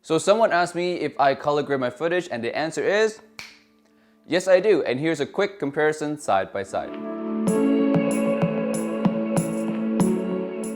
So someone asked me if I color grade my footage, and the answer is yes, I do. And here's a quick comparison side by side.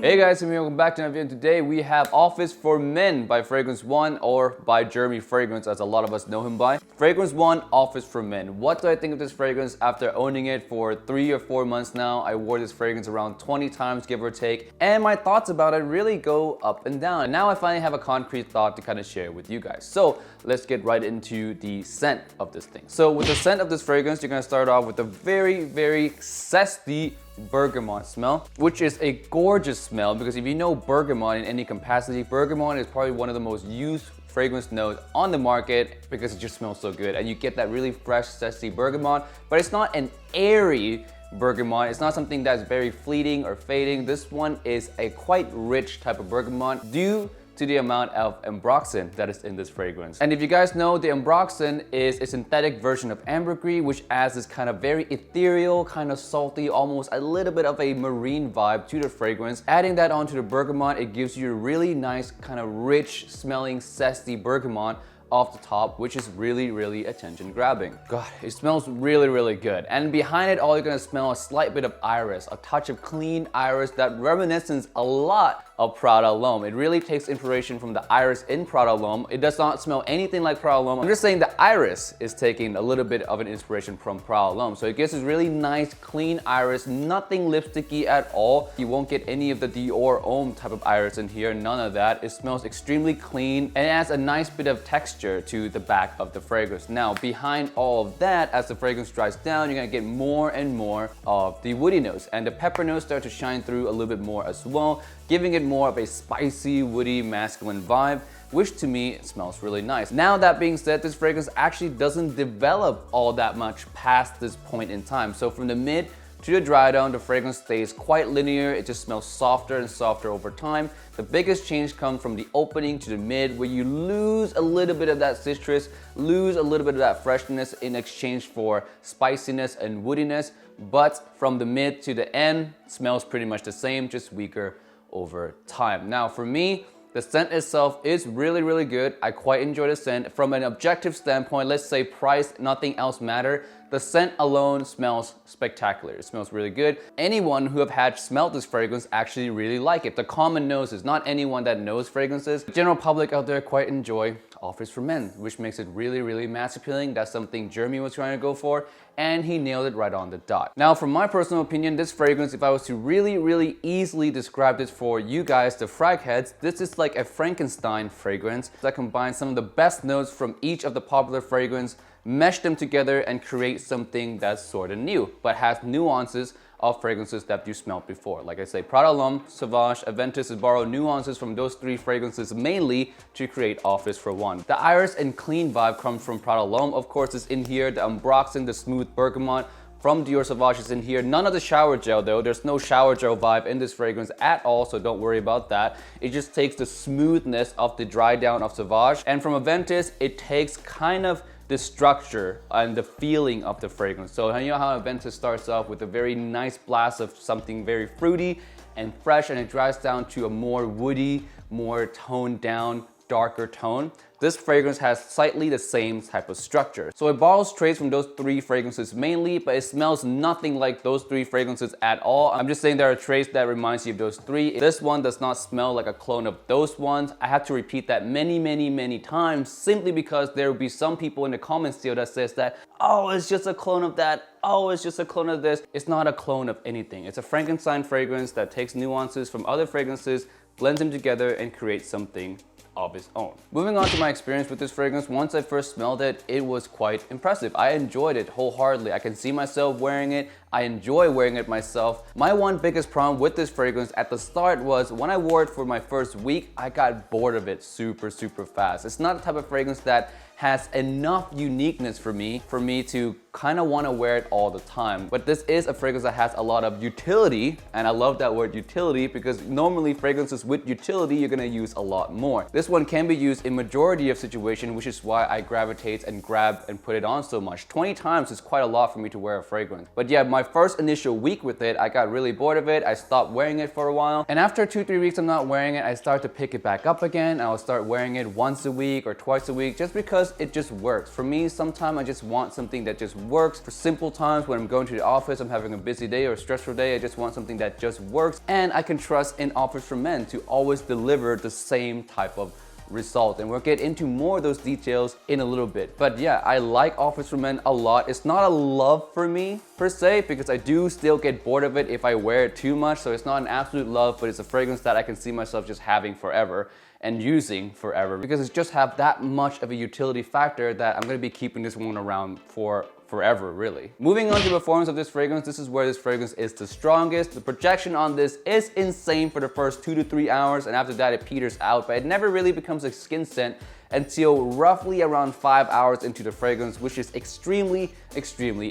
Hey guys, and welcome back to another video. Today we have Office for Men by Fragrance One, or by Jeremy Fragrance as a lot of us know him by. Fragrance One, Office for Men. What do I think of this fragrance after owning it for 3 or 4 months now? I wore this fragrance around 20 times, give or take, and my thoughts about it really go up and down. And now I finally have a concrete thought to kind of share with you guys. So let's get right into the scent of this thing. So with the scent of this fragrance, you're gonna start off with a very, very zesty bergamot smell, which is a gorgeous smell because if you know bergamot in any capacity, bergamot is probably one of the most used fragrance notes on the market because it just smells so good, and you get that really fresh, zesty bergamot, but it's not an airy bergamot. It's not something that's very fleeting or fading. This one is a quite rich type of bergamot due to the amount of ambroxan that is in this fragrance. And if you guys know, the ambroxan is a synthetic version of ambergris, which adds this kind of very ethereal, kind of salty, almost a little bit of a marine vibe to the fragrance. Adding that onto the bergamot, it gives you a really nice, kind of rich smelling, zesty bergamot off the top, which is really, really attention grabbing. God, it smells really, really good. And behind it all, you're gonna smell a slight bit of iris, a touch of clean iris that reminisces a lot of Prada L'Homme. It really takes inspiration from the iris in Prada L'Homme. It does not smell anything like Prada L'Homme. I'm just saying the iris is taking a little bit of an inspiration from Prada L'Homme. So it gives this really nice, clean iris, nothing lipsticky at all. You won't get any of the Dior Homme type of iris in here, none of that. It smells extremely clean and it adds a nice bit of texture to the back of the fragrance. Now, behind all of that, as the fragrance dries down, you're gonna get more and more of the woody notes, and the pepper notes start to shine through a little bit more as well, giving it more of a spicy, woody, masculine vibe, which to me smells really nice. Now, that being said, this fragrance actually doesn't develop all that much past this point in time. So from the mid to the dry down, the fragrance stays quite linear. It just smells softer and softer over time. The biggest change comes from the opening to the mid, where you lose a little bit of that citrus, lose a little bit of that freshness in exchange for spiciness and woodiness. But from the mid to the end, smells pretty much the same, just weaker over time. Now, for me, the scent itself is really, really good. I quite enjoy the scent. From an objective standpoint, let's say price, nothing else matter, the scent alone smells spectacular. It smells really good. Anyone who have had smelled this fragrance actually really like it. The common nose is not anyone that knows fragrances. The general public out there quite enjoy Office for Men, which makes it really, really mass appealing. That's something Jeremy was trying to go for, and he nailed it right on the dot. Now, from my personal opinion, this fragrance, if I was to really, really easily describe this for you guys, the frag heads, this is like a Frankenstein fragrance that combines some of the best notes from each of the popular fragrance, mesh them together and create something that's sort of new, but has nuances of fragrances that you smelled before. Like I say, Prada L'Homme, Sauvage, Aventus has borrowed nuances from those three fragrances mainly to create Office for One. The iris and clean vibe comes from Prada L'Homme, of course, is in here. The ambroxan, the smooth bergamot from Dior Sauvage is in here. None of the shower gel though. There's no shower gel vibe in this fragrance at all, so don't worry about that. It just takes the smoothness of the dry down of Sauvage. And from Aventus, it takes kind of the structure and the feeling of the fragrance. So you know how Aventus starts off with a very nice blast of something very fruity and fresh, and it dries down to a more woody, more toned down, darker tone. This fragrance has slightly the same type of structure. So it borrows traits from those three fragrances mainly, but it smells nothing like those three fragrances at all. I'm just saying there are traits that reminds you of those three. This one does not smell like a clone of those ones. I have to repeat that many, many, many times simply because there will be some people in the comments still that says that, oh, it's just a clone of that. Oh, it's just a clone of this. It's not a clone of anything. It's a Frankenstein fragrance that takes nuances from other fragrances, blends them together, and creates something of its own. Moving on to my experience with this fragrance, once I first smelled it, it was quite impressive. I enjoyed it wholeheartedly. I can see myself wearing it. I enjoy wearing it myself. My one biggest problem with this fragrance at the start was when I wore it for my first week, I got bored of it super, super fast. It's not the type of fragrance that has enough uniqueness for me to kind of want to wear it all the time. But this is a fragrance that has a lot of utility, and I love that word utility because normally fragrances with utility you're gonna use a lot more. This one can be used in majority of situations, which is why I gravitate and grab and put it on so much. 20 times is quite a lot for me to wear a fragrance. But yeah, my my first initial week with it, I got really bored of it. I stopped wearing it for a while. And after 2-3 weeks of not wearing it, I started to pick it back up again. I'll start wearing it once a week or twice a week just because it just works. For me, sometimes I just want something that just works. For simple times when I'm going to the office, I'm having a busy day or a stressful day, I just want something that just works and I can trust in Office for Men to always deliver the same type of result, and we'll get into more of those details in a little bit. But yeah, I like Office for Men a lot. It's not a love for me per se, because I do still get bored of it if I wear it too much, so it's not an absolute love, but it's a fragrance that I can see myself just having forever and using forever, because it just have that much of a utility factor that I'm going to be keeping this one around for forever, really. Moving on to the performance of this fragrance, this is where this fragrance is the strongest. The projection on this is insane for the first 2 to 3 hours, and after that it peters out, but it never really becomes a skin scent until roughly around 5 hours into the fragrance, which is extremely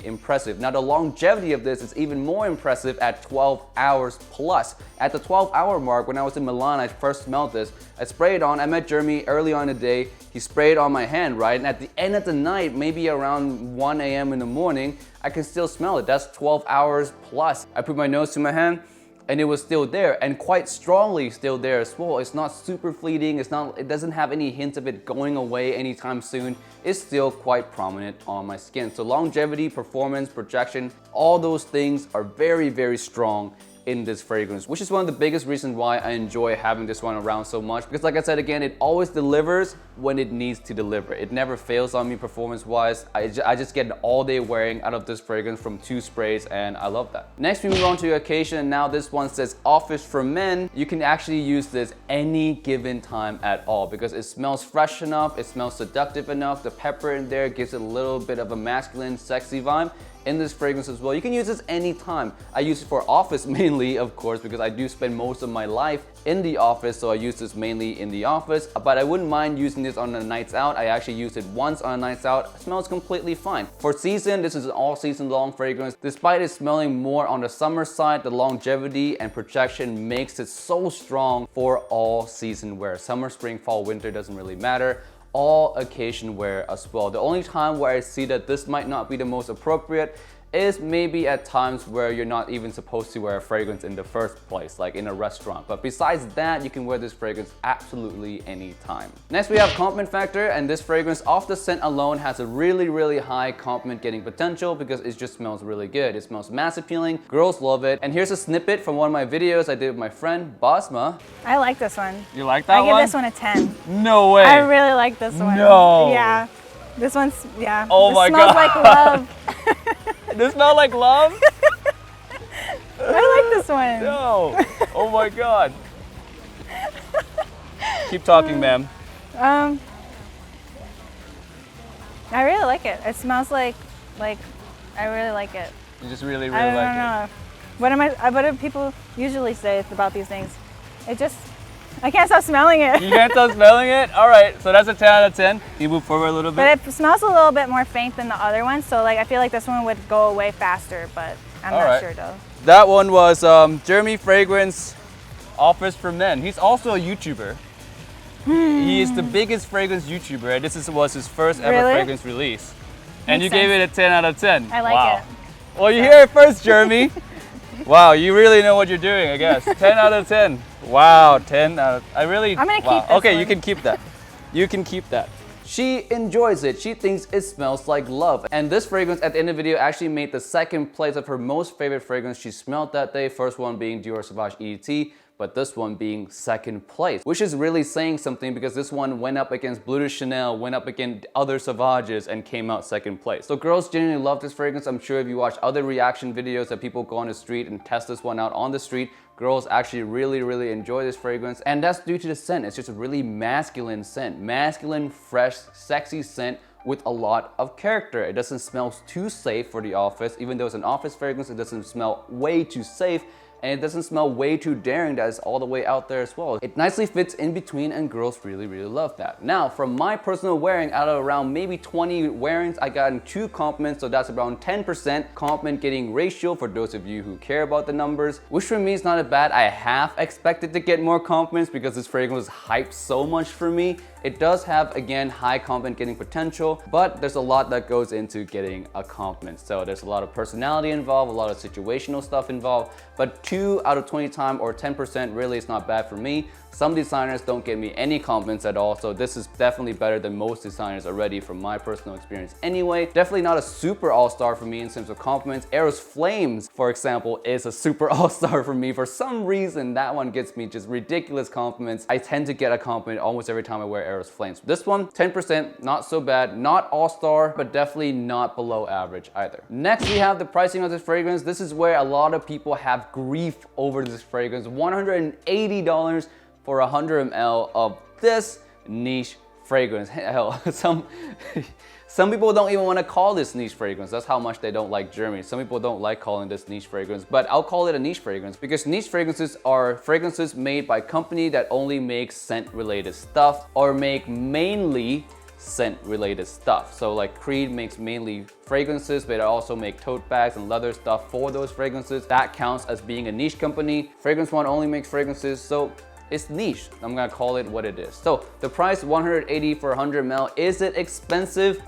impressive. Now the longevity of this is even more impressive at 12 hours plus. At the 12-hour mark, when I was in Milan, I first smelled this. I sprayed it on, I met Jeremy early on in the day, he sprayed it on my hand, right? And at the end of the night, maybe around 1 a.m. in the morning, I can still smell it. That's 12 hours plus. I put my nose to my hand, and it was still there, and quite strongly still there as well. It's not super fleeting, it doesn't have any hints of it going away anytime soon. It's still quite prominent on my skin. So longevity, performance, projection, all those things are very strong in this fragrance, which is one of the biggest reasons why I enjoy having this one around so much, because like I said again, it always delivers when it needs to deliver. It never fails on me performance wise. I just get an all day wearing out of this fragrance from 2 sprays, and I love that. Next we move on to occasion, and now this one says Office for Men. You can actually use this any given time at all because it smells fresh enough, it smells seductive enough, the pepper in there gives it a little bit of a masculine sexy vibe in this fragrance as well. You can use this anytime. I use it for office mainly, of course, because I do spend most of my life in the office, so I use this mainly in the office, but I wouldn't mind using this on the nights out. I actually used it once on a nights out. It smells completely fine. For season, this is an all season long fragrance. Despite it smelling more on the summer side, the longevity and projection makes it so strong for all season wear. Summer, spring, fall, winter doesn't really matter. All occasion wear as well. The only time where I see that this might not be the most appropriate is maybe at times where you're not even supposed to wear a fragrance in the first place, like in a restaurant. But besides that, you can wear this fragrance absolutely anytime. Next we have compliment factor, and this fragrance off the scent alone has a really high compliment getting potential because it just smells really good. It smells mass appealing, girls love it. And here's a snippet from one of my videos I did with my friend Basma. I like this one. You like that one? I give this one a 10. No way. I really like this one. No. Yeah. This one's, yeah. Oh my God. It smells like love. Does it smell like love? I like this one. No. Oh my God. Keep talking, ma'am. I really like it. It smells like I really like it. You just really I don't like know. What do people usually say about these things? I can't stop smelling it. You can't stop smelling it? All right, so that's a 10 out of 10. Can you move forward a little bit? But it smells a little bit more faint than the other one, so like I feel like this one would go away faster, but I'm not sure though. That one was Jeremy Fragrance Office for Men. He's also a YouTuber. He is the biggest fragrance YouTuber, and this was his first ever fragrance release. And you gave it a 10 out of 10. I like it. Well, you hear it first, Jeremy. Wow, you really know what you're doing, I guess. 10 out of 10. Wow, 10 out of... I'm gonna keep this one. You can keep that. You can keep that. She enjoys it. She thinks it smells like love. And this fragrance at the end of the video actually made the second place of her most favorite fragrance she smelled that day. First one being Dior Sauvage EDT, but this one being second place, which is really saying something because this one went up against Bleu de Chanel, went up against other Sauvages, and came out second place. So girls genuinely love this fragrance. I'm sure if you watch other reaction videos that people go on the street and test this one out on the street, girls actually really enjoy this fragrance, and that's due to the scent. It's just a really masculine scent. Masculine, fresh, sexy scent with a lot of character. It doesn't smell too safe for the office. Even though it's an office fragrance, it doesn't smell way too safe. And it doesn't smell way too daring that is all the way out there as well. It nicely fits in between, and girls really love that. Now, from my personal wearing, out of around maybe 20 wearings, I got 2 compliments, so that's around 10% compliment getting ratio for those of you who care about the numbers, which for me is not bad. I half expected to get more compliments because this fragrance was hyped so much for me, It does have, again, high compliment getting potential, but there's a lot that goes into getting a compliment. So there's a lot of personality involved, a lot of situational stuff involved, but 2 out of 20 times or 10% really is not bad for me. Some designers don't give me any compliments at all, so this is definitely better than most designers already from my personal experience anyway. Definitely not a super all-star for me in terms of compliments. Aeros Flames, for example, is a super all-star for me. For some reason, that one gets me just ridiculous compliments. I tend to get a compliment almost every time I wear Aeros Flames. This one, 10%, not so bad. Not all-star, but definitely not below average either. Next, we have the pricing of this fragrance. This is where a lot of people have grief over this fragrance. $180 for 100 ml of this niche fragrance. Hell, some people don't even want to call this niche fragrance. That's how much they don't like Germany. Some people don't like calling this niche fragrance, but I'll call it a niche fragrance because niche fragrances are fragrances made by company that only make scent related stuff or make mainly scent related stuff. So like Creed makes mainly fragrances, but they also make tote bags and leather stuff for those fragrances. That counts as being a niche company. Fragrance One only makes fragrances, so it's niche. I'm gonna call it what it is. So the price, 180 for 100 ml. Is it expensive?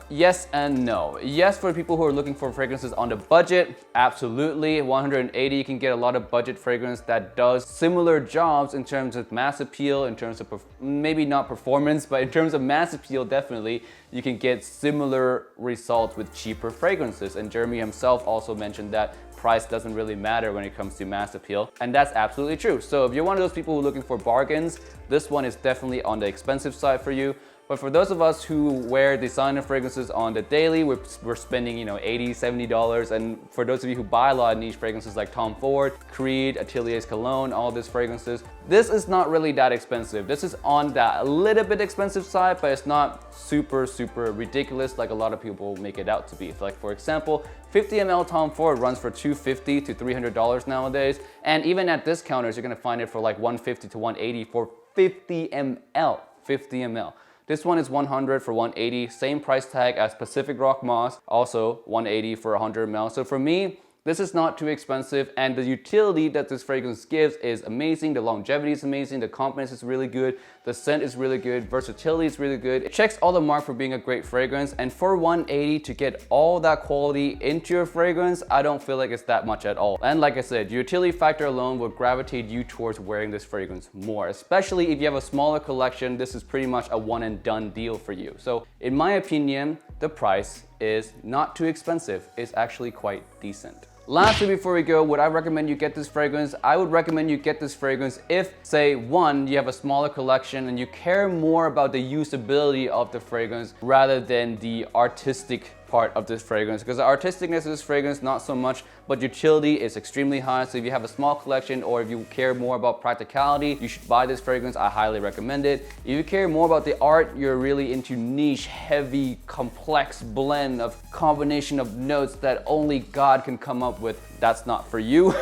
Yes and no. Yes, for people who are looking for fragrances on the budget, absolutely. 180, you can get a lot of budget fragrance that does similar jobs in terms of mass appeal, in terms of maybe not performance, but in terms of mass appeal, definitely. You can get similar results with cheaper fragrances. And Jeremy himself also mentioned that price doesn't really matter when it comes to mass appeal. And that's absolutely true. So if you're one of those people who are looking for bargains, this one is definitely on the expensive side for you. But for those of us who wear designer fragrances on the daily, we're spending, you know, $80, $70. And for those of you who buy a lot of niche fragrances like Tom Ford, Creed, Atelier's Cologne, all these fragrances, this is not really that expensive. This is on that a little bit expensive side, but it's not super, super ridiculous like a lot of people make it out to be. Like for example, 50 ml Tom Ford runs for $250 to $300 nowadays. And even at discounters, you're gonna find it for like $150 to $180 for 50 ml, 50 ml. This one is 100 for 180, same price tag as Pacific Rock Moss, also 180 for 100 ml. So for me, this is not too expensive, and the utility that this fragrance gives is amazing. The longevity is amazing, the confidence is really good, the scent is really good, versatility is really good. It checks all the marks for being a great fragrance, and for 180 to get all that quality into your fragrance, I don't feel like it's that much at all. And like I said, utility factor alone will gravitate you towards wearing this fragrance more, especially if you have a smaller collection. This is pretty much a one and done deal for you. So in my opinion, the price is not too expensive. It's actually quite decent. Lastly, before we go, would I recommend you get this fragrance? I would recommend you get this fragrance if, say, one, you have a smaller collection and you care more about the usability of the fragrance rather than the artistic part of this fragrance, because the artisticness of this fragrance, not so much, but utility is extremely high. So if you have a small collection or if you care more about practicality, you should buy this fragrance. I highly recommend it. If you care more about the art, you're really into niche, heavy, complex blend of combination of notes that only God can come up with, that's not for you.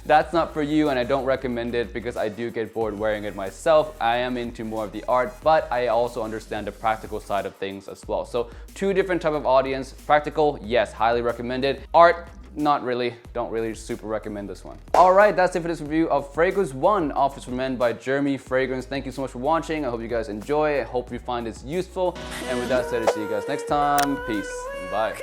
That's not for you, and I don't recommend it because I do get bored wearing it myself. I am into more of the art, but I also understand the practical side of things as well. So two different type of audience. Practical, yes, highly recommend it. Art, not really, don't really super recommend this one. All right, that's it for this review of Fragrance One, Office for Men by Jeremy Fragrance. Thank you so much for watching. I hope you guys enjoy. I hope you find this useful. And with that said, I'll see you guys next time. Peace. Bye.